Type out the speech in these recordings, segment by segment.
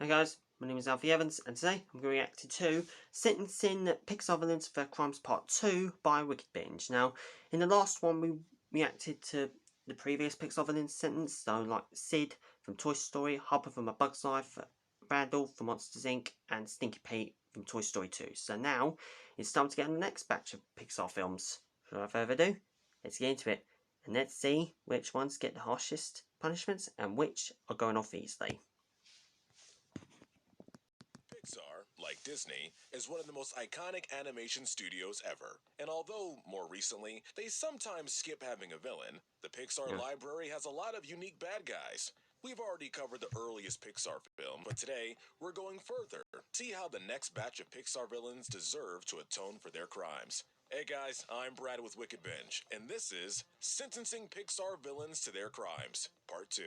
Hi guys, my name is Alfie Evans, and today I'm going to react to Sentencing Pixar Villains for Crimes Part 2 by Wickedbinge. Now, in the last one we reacted to the previous Pixar Villains sentence, so like Sid from Toy Story, Hopper from A Bug's Life, Randall from Monsters Inc, and Stinky Pete from Toy Story 2. So now, it's time to get on the next batch of Pixar films. So without further ado, let's get into it, and let's see which ones get the harshest punishments and which are going off easily. Pixar, like Disney, is one of the most iconic animation studios ever. And although, more recently, they sometimes skip having a villain, the Pixar library has a lot of unique bad guys. We've already covered the earliest Pixar film, but today we're going further. See how the next batch of Pixar villains deserve to atone for their crimes. Hey guys, I'm Brad with Wickedbinge, and this is Sentencing Pixar Villains to Their Crimes, Part 2.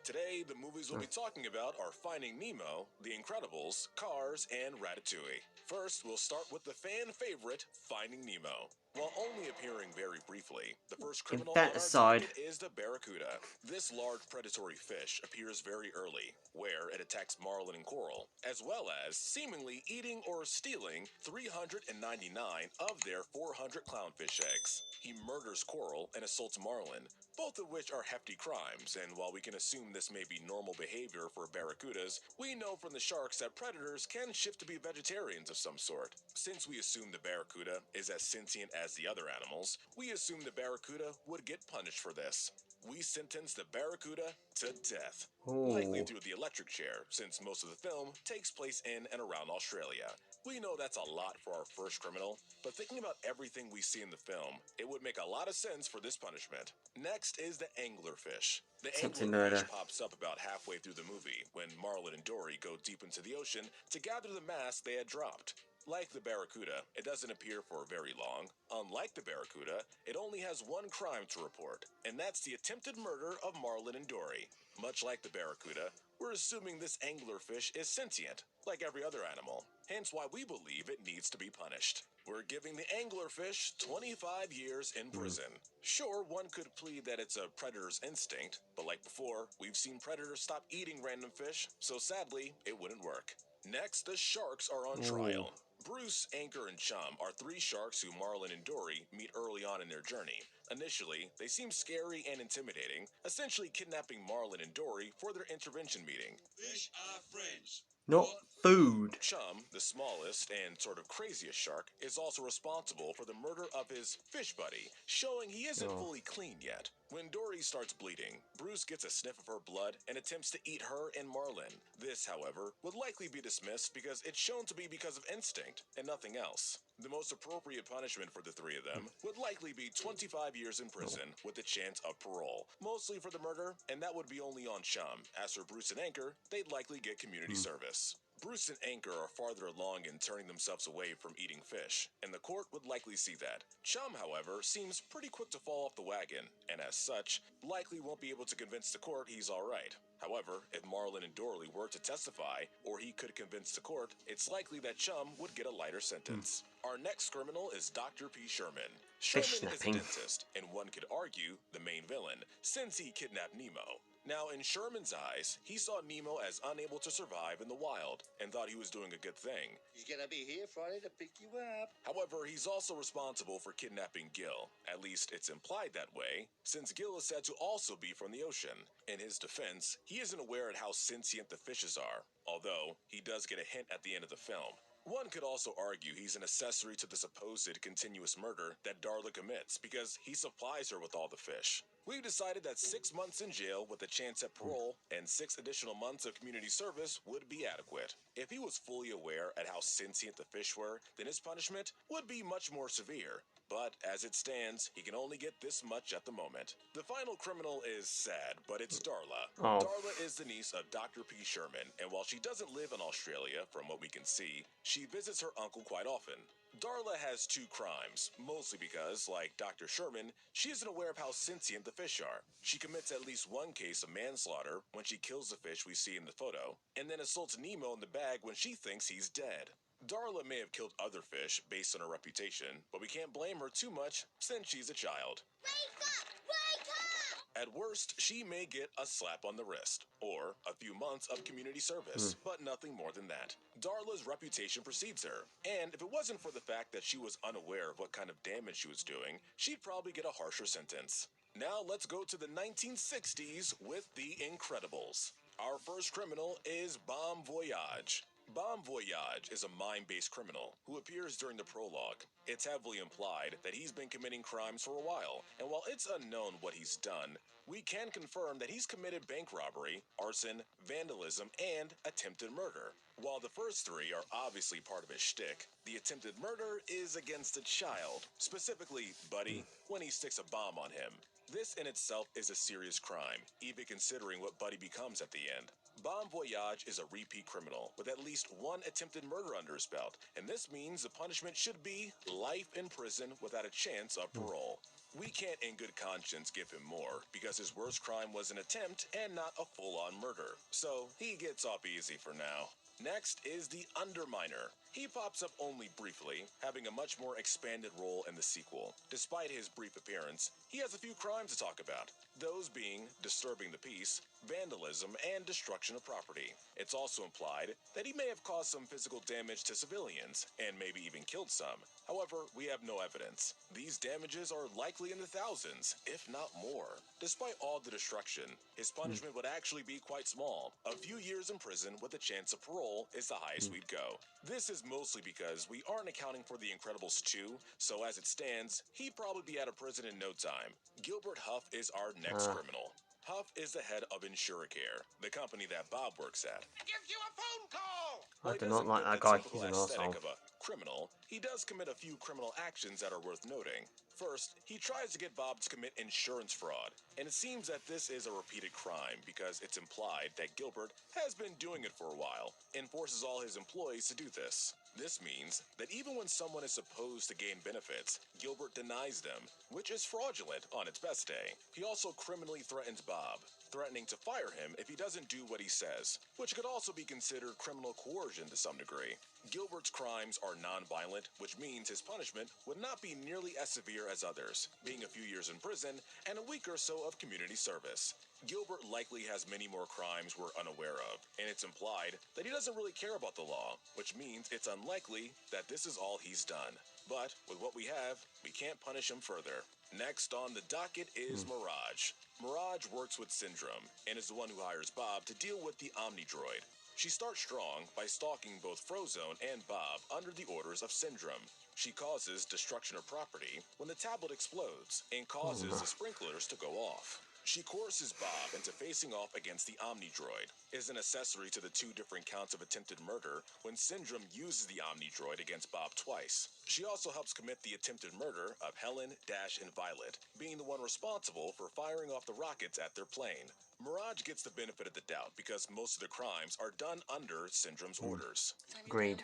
Today, the movies we'll be talking about are Finding Nemo, The Incredibles, Cars, and Ratatouille. First, we'll start with the fan favorite, Finding Nemo. While only appearing very briefly, the first criminal on our docket is the barracuda. This large predatory fish appears very early, where it attacks marlin and coral, as well as seemingly eating or stealing 399 of their 400 clownfish eggs. He murders coral and assaults marlin, both of which are hefty crimes, and while we can assume this may be normal behavior for barracudas, we know from the sharks that predators can shift to be vegetarians of some sort. Since we assume the barracuda is as sentient as the other animals, we assume the barracuda would get punished for this. We sentence the barracuda to death, likely through the electric chair, since most of the film takes place in and around Australia. We know that's a lot for our first criminal, but thinking about everything we see in the film, it would make a lot of sense for this punishment. Next is the anglerfish. The anglerfish pops up about halfway through the movie, when Marlin and Dory go deep into the ocean to gather the mass they had dropped. Like the barracuda, it doesn't appear for very long. Unlike the barracuda, it only has one crime to report, and that's the attempted murder of Marlin and Dory. Much like the barracuda, we're assuming this anglerfish is sentient, like every other animal, hence why we believe it needs to be punished. We're giving the anglerfish 25 years in prison. Sure, one could plead that it's a predator's instinct, but like before, we've seen predators stop eating random fish, so sadly, it wouldn't work. Next, the sharks are on trial. Bruce, Anchor, and Chum are three sharks who Marlin and Dory meet early on in their journey. Initially, they seem scary and intimidating, essentially kidnapping Marlin and Dory for their intervention meeting. Fish are friends. Not food. Chum, the smallest and sort of craziest shark, is also responsible for the murder of his fish buddy, showing he isn't fully clean yet. When Dory starts bleeding, Bruce gets a sniff of her blood and attempts to eat her and Marlin. This, however, would likely be dismissed because it's shown to be because of instinct and nothing else. The most appropriate punishment for the three of them would likely be 25 years in prison with a chance of parole, mostly for the murder, and that would be only on Chum. As for Bruce and Anchor, they'd likely get community service. Bruce and Anchor are farther along in turning themselves away from eating fish, and the court would likely see that. Chum, however, seems pretty quick to fall off the wagon, and as such, likely won't be able to convince the court he's alright. However, if Marlin and Dory were to testify, or he could convince the court, it's likely that Chum would get a lighter sentence. Our next criminal is Dr. P. Sherman. Sherman is a dentist, and one could argue the main villain, since he kidnapped Nemo. Now, in Sherman's eyes, he saw Nemo as unable to survive in the wild and thought he was doing a good thing. He's gonna be here Friday to pick you up. However, he's also responsible for kidnapping Gil. At least it's implied that way, since Gil is said to also be from the ocean. In his defense, he isn't aware of how sentient the fishes are, although he does get a hint at the end of the film. One could also argue he's an accessory to the supposed continuous murder that Darla commits because he supplies her with all the fish. We've decided that 6 months in jail with a chance at parole and 6 additional months of community service would be adequate. If he was fully aware at how sentient the fish were, then his punishment would be much more severe. But as it stands, he can only get this much at the moment. The final criminal is sad, but it's Darla. Darla is the niece of Dr. P. Sherman, and while she doesn't live in Australia, from what we can see, she visits her uncle quite often. Darla has 2 crimes, mostly because, like Dr. Sherman, she isn't aware of how sentient the fish are. She commits at least 1 case of manslaughter when she kills the fish we see in the photo, and then assaults Nemo in the bag when she thinks he's dead. Darla may have killed other fish based on her reputation, but we can't blame her too much since she's a child. Wake up! Wake up! At worst, she may get a slap on the wrist, or a few months of community service, but nothing more than that. Darla's reputation precedes her, and if it wasn't for the fact that she was unaware of what kind of damage she was doing, she'd probably get a harsher sentence. Now let's go to the 1960s with The Incredibles. Our first criminal is Bon Voyage. Bon Voyage is a mind-based criminal who appears during the prologue. It's heavily implied that he's been committing crimes for a while, and while it's unknown what he's done, we can confirm that he's committed bank robbery, arson, vandalism, and attempted murder. While the first three are obviously part of his shtick, the attempted murder is against a child, specifically Buddy, when he sticks a bomb on him. This in itself is a serious crime, even considering what Buddy becomes at the end. Bon Voyage is a repeat criminal with at least one attempted murder under his belt, and this means the punishment should be life in prison without a chance of parole. We can't in good conscience give him more, because his worst crime was an attempt and not a full-on murder, so he gets off easy for now. Next is the Underminer. He pops up only briefly, having a much more expanded role in the sequel. Despite his brief appearance, he has a few crimes to talk about, those being disturbing the peace, vandalism, and destruction of property. It's also implied that he may have caused some physical damage to civilians, and maybe even killed some. However, we have no evidence. These damages are likely in the thousands, if not more. Despite all the destruction, his punishment would actually be quite small. A few years in prison with a chance of parole is the highest we'd go. This is mostly because we aren't accounting for The Incredibles 2, so as it stands, he'd probably be out of prison in no time. Gilbert Huff is our next criminal. Huff is the head of Insuricare, the company that Bob works at. Gives you a phone call. I While he do not doesn't like fit that the guy. typical He's an aesthetic arsehole. of a criminal, he does commit a few criminal actions that are worth noting. First, he tries to get Bob to commit insurance fraud, and it seems that this is a repeated crime because it's implied that Gilbert has been doing it for a while and forces all his employees to do this. This means that even when someone is supposed to gain benefits, Gilbert denies them, which is fraudulent on its best day. He also criminally threatens Bob, threatening to fire him if he doesn't do what he says, which could also be considered criminal coercion to some degree. Gilbert's crimes are non-violent, which means his punishment would not be nearly as severe as others, being a few years in prison and a week or so of community service. Gilbert likely has many more crimes we're unaware of, and it's implied that he doesn't really care about the law, which means it's unlikely that this is all he's done. But with what we have, we can't punish him further. Next on the docket is Mirage. Mirage works with Syndrome, and is the one who hires Bob to deal with the Omnidroid. She starts strong by stalking both Frozone and Bob under the orders of Syndrome. She causes destruction of property when the tablet explodes and causes the sprinklers to go off. She coerces Bob into facing off against the Omnidroid, is an accessory to the two different counts of attempted murder when Syndrome uses the Omnidroid against Bob twice. She also helps commit the attempted murder of Helen, Dash, and Violet, being the one responsible for firing off the rockets at their plane. Mirage gets the benefit of the doubt because most of the crimes are done under Syndrome's orders. Agreed.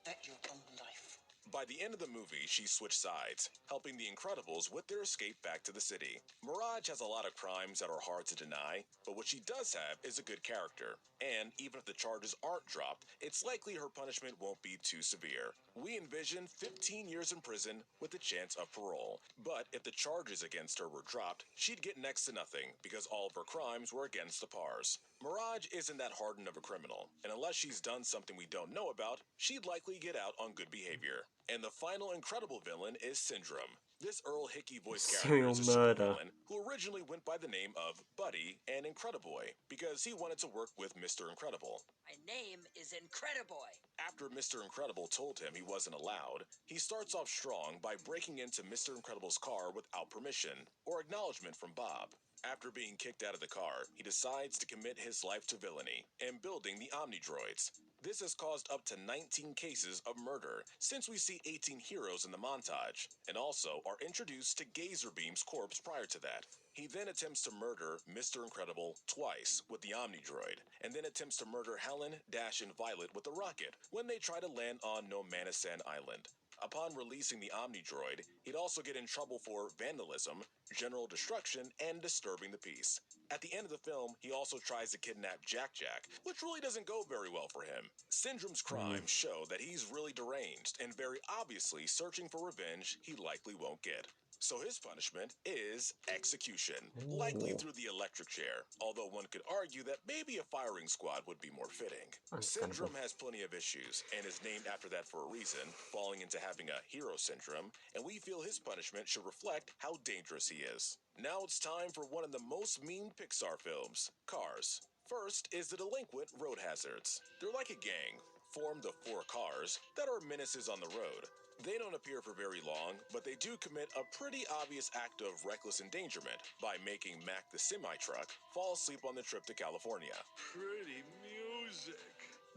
Bet your own life. By the end of the movie, she switched sides, helping the Incredibles with their escape back to the city. Mirage has a lot of crimes that are hard to deny, but what she does have is a good character. And even if the charges aren't dropped, it's likely her punishment won't be too severe. We envision 15 years in prison with a chance of parole. But if the charges against her were dropped, she'd get next to nothing because all of her crimes were against the PARs. Mirage isn't that hardened of a criminal, and unless she's done something we don't know about, she'd likely get out on good behavior. And the final incredible villain is Syndrome. This Earl Hickey voice character Serial is a murder. supervillain who originally went by the name of Buddy and Incrediboy because he wanted to work with Mr. Incredible. My name is Incrediboy. After Mr. Incredible told him he wasn't allowed, he starts off strong by breaking into Mr. Incredible's car without permission or acknowledgement from Bob. After being kicked out of the car, he decides to commit his life to villainy and building the Omnidroids. This has caused up to 19 cases of murder, since we see 18 heroes in the montage, and also are introduced to Gazerbeam's corpse prior to that. He then attempts to murder Mr. Incredible twice with the Omnidroid, and then attempts to murder Helen, Dash, and Violet with the rocket when they try to land on Nomanisan Island. Upon releasing the Omnidroid, he'd also get in trouble for vandalism, general destruction, and disturbing the peace. At the end of the film, he also tries to kidnap Jack-Jack, which really doesn't go very well for him. Syndrome's crimes show that he's really deranged and very obviously searching for revenge he likely won't get. So his punishment is execution, likely through the electric chair, although one could argue that maybe a firing squad would be more fitting. Understandable. Syndrome has plenty of issues and is named after that for a reason, falling into having a hero syndrome, and we feel his punishment should reflect how dangerous he is. Now it's time for one of the most memed Pixar films, Cars. First is the delinquent road hazards. They're like a gang, formed of 4 cars that are menaces on the road. They don't appear for very long, but they do commit a pretty obvious act of reckless endangerment by making Mac the semi-truck fall asleep on the trip to California. Pretty music.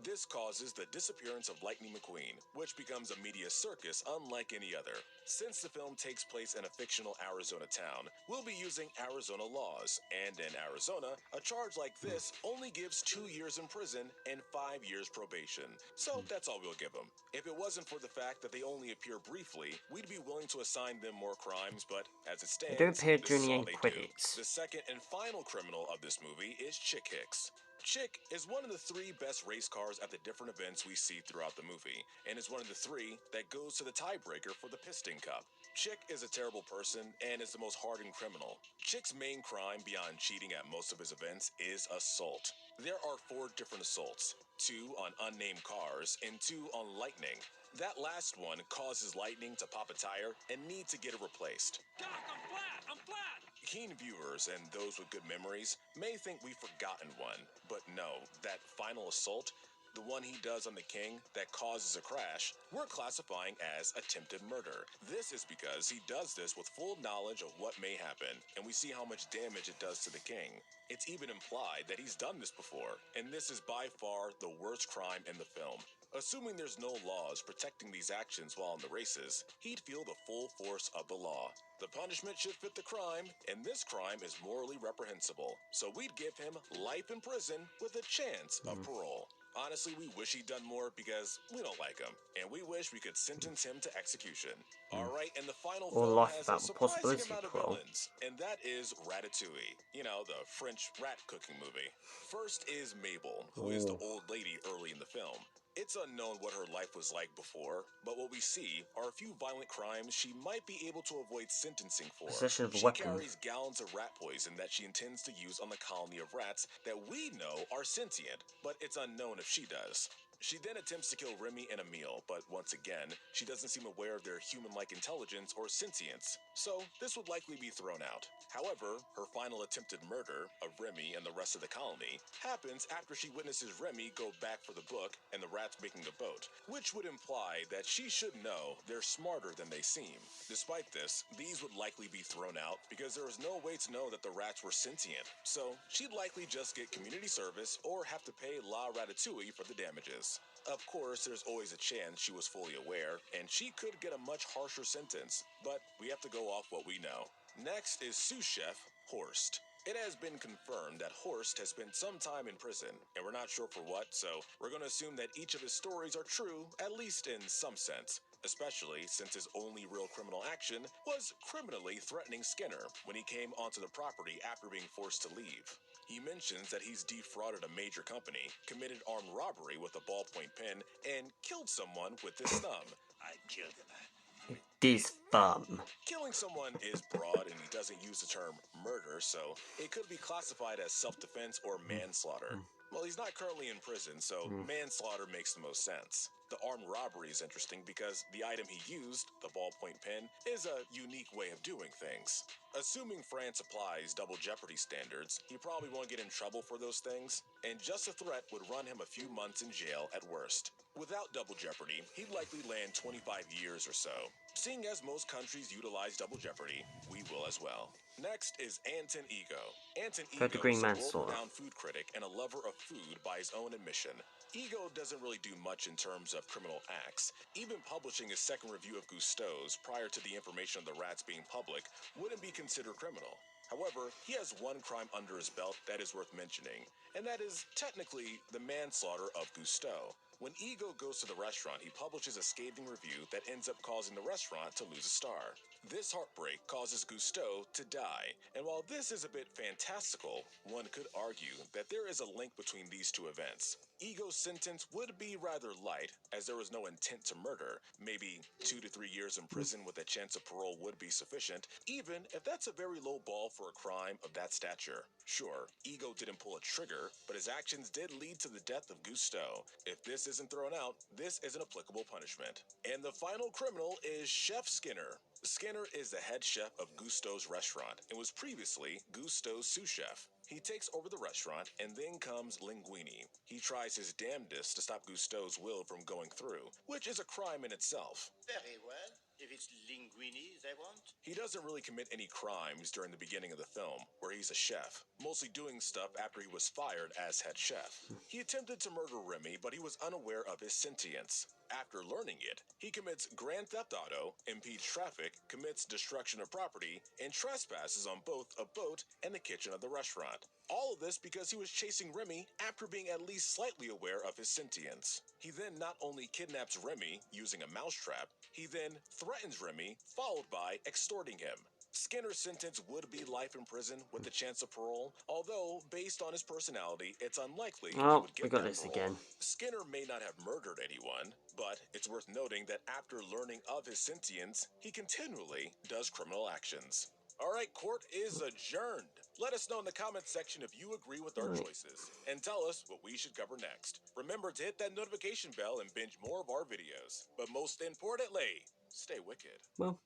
This causes the disappearance of Lightning McQueen, which becomes a media circus unlike any other. Since the film takes place in a fictional Arizona town, we'll be using Arizona laws, and in Arizona, a charge like this only gives 2 years in prison and 5 years probation. So that's all we'll give them. If it wasn't for the fact that they only appear briefly, we'd be willing to assign them more crimes, but as it They do stands, appear this during is the all end they do. credits. The second and final criminal of this movie is Chick Hicks. Chick is one of the 3 best race cars at the different events we see throughout the movie, and is one of the 3 that goes to the tiebreaker for the Piston Cup. Chick is a terrible person and is the most hardened criminal. Chick's main crime beyond cheating at most of his events is assault. There are 4 different assaults, 2 on unnamed cars and 2 on Lightning. That last one causes Lightning to pop a tire and need to get it replaced. Doc, I'm flat! I'm flat! Keen viewers and those with good memories may think we've forgotten one, but no, that final assault, the one he does on the king that causes a crash, we're classifying as attempted murder. This is because he does this with full knowledge of what may happen, and we see how much damage it does to the king. It's even implied that he's done this before, and this is by far the worst crime in the film. Assuming there's no laws protecting these actions while in the races, he'd feel the full force of the law. The punishment should fit the crime, and this crime is morally reprehensible, so we'd give him life in prison with a chance of parole. Honestly, we wish he'd done more because we don't like him, and we wish we could sentence him to execution. Alright, and the final Or film life has a without the surprising possibility of amount of parole. villains, and that is Ratatouille. You know, the French rat cooking movie. First is Mabel, who is the old lady early in the film. It's unknown what her life was like before, but what we see are a few violent crimes she might be able to avoid sentencing for. Possession of a She weapon. carries gallons of rat poison that she intends to use on the colony of rats that we know are sentient, but it's unknown if she does. She then attempts to kill Remy and Emile, but once again, she doesn't seem aware of their human-like intelligence or sentience, so this would likely be thrown out. However, her final attempted murder of Remy and the rest of the colony happens after she witnesses Remy go back for the book and the rats making the boat, which would imply that she should know they're smarter than they seem. Despite this, these would likely be thrown out because there was no way to know that the rats were sentient, so she'd likely just get community service or have to pay La Ratatouille for the damages. Of course, there's always a chance she was fully aware, and she could get a much harsher sentence, but we have to go off what we know. Next is sous chef Horst. It has been confirmed that Horst has spent some time in prison, and we're not sure for what, so we're going to assume that each of his stories are true, at least in some sense, especially since his only real criminal action was criminally threatening Skinner when he came onto the property after being forced to leave. He mentions that he's defrauded a major company, committed armed robbery with a ballpoint pen, and killed someone with his thumb. I killed him. This thumb. Killing someone is broad and he doesn't use the term murder, so it could be classified as self-defense or manslaughter. Well, he's not currently in prison, so manslaughter makes the most sense. The armed robbery is interesting because the item he used, the ballpoint pen, is a unique way of doing things. Assuming France applies double jeopardy standards, he probably won't get in trouble for those things, and just a threat would run him a few months in jail at worst. Without double jeopardy, he'd likely land 25 years or so. Seeing as most countries utilize double jeopardy, we will as well. Next is Anton Ego. Anton Ego Third-degree is a manslaughter. world-renowned food critic and a lover of food by his own admission. Ego doesn't really do much in terms of criminal acts. Even publishing his second review of Gusteau's prior to the information of the rats being public wouldn't be considered criminal. However, he has one crime under his belt that is worth mentioning, and that is technically the manslaughter of Gusteau. When Ego goes to the restaurant, he publishes a scathing review that ends up causing the restaurant to lose a star. This heartbreak causes Gusteau to die, and while this is a bit fantastical, one could argue that there is a link between these two events. Ego's sentence would be rather light, as there was no intent to murder. Maybe 2 to 3 years in prison with a chance of parole would be sufficient, even if that's a very low ball for a crime of that stature. Sure, Ego didn't pull a trigger, but his actions did lead to the death of Gusteau. If this isn't thrown out, this is an applicable punishment. And the final criminal is Chef Skinner. Skinner is the head chef of Gusteau's restaurant and was previously Gusteau's sous chef. He takes over the restaurant, and then comes Linguini. He tries his damnedest to stop Gusteau's will from going through, which is a crime in itself. Very well. If it's Linguini they want. He doesn't really commit any crimes during the beginning of the film, where he's a chef, mostly doing stuff after he was fired as head chef. He attempted to murder Remy, but he was unaware of his sentience. After learning it, he commits grand theft auto, impedes traffic, commits destruction of property, and trespasses on both a boat and the kitchen of the restaurant. All of this because he was chasing Remy after being at least slightly aware of his sentience. He then not only kidnaps Remy using a mousetrap, he then threatens Remy, followed by extorting him. Skinner's sentence would be life in prison with the chance of parole, although based on his personality, it's unlikely he Oh, would we get got that this parole. again. Skinner may not have murdered anyone, but it's worth noting that after learning of his sentience, he continually does criminal actions. Alright, court is adjourned. Let us know in the comments section if you agree with our choices, and tell us what we should cover next. Remember to hit that notification bell and binge more of our videos. But most importantly, stay wicked. Well,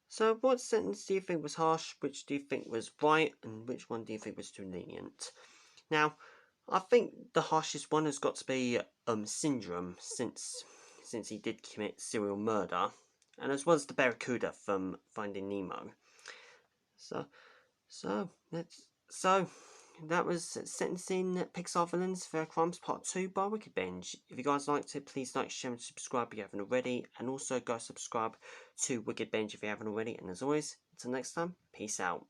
so what sentence do you think was harsh, which do you think was right, and which one do you think was too lenient? Now, I think the harshest one has got to be Syndrome, since he did commit serial murder, and as well as the Barracuda from Finding Nemo. So that was Sentencing Pixar Villains for Crimes Part 2 by Wickedbinge. If you guys liked it, please like, share and subscribe if you haven't already, and also go subscribe to Wickedbinge if you haven't already, and as always, until next time, peace out.